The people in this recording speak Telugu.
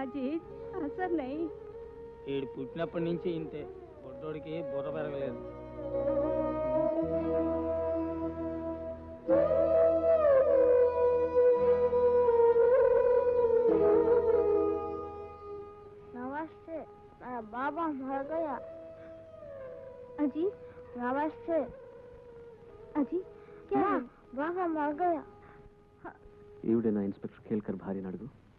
अजीज असर नहीं వీడు పుట్టినప్పటి నుంచి ఇంతే బొడ్డోడికి బుర్ర పెరగలేదు नमस्ते मेरा बाबा मर गया अजी नमस्ते अजी क्या बाबा मर गया ఈవిడేనా ఇన్స్పెక్టర్ కేల్కర్ భార్యని అడుగు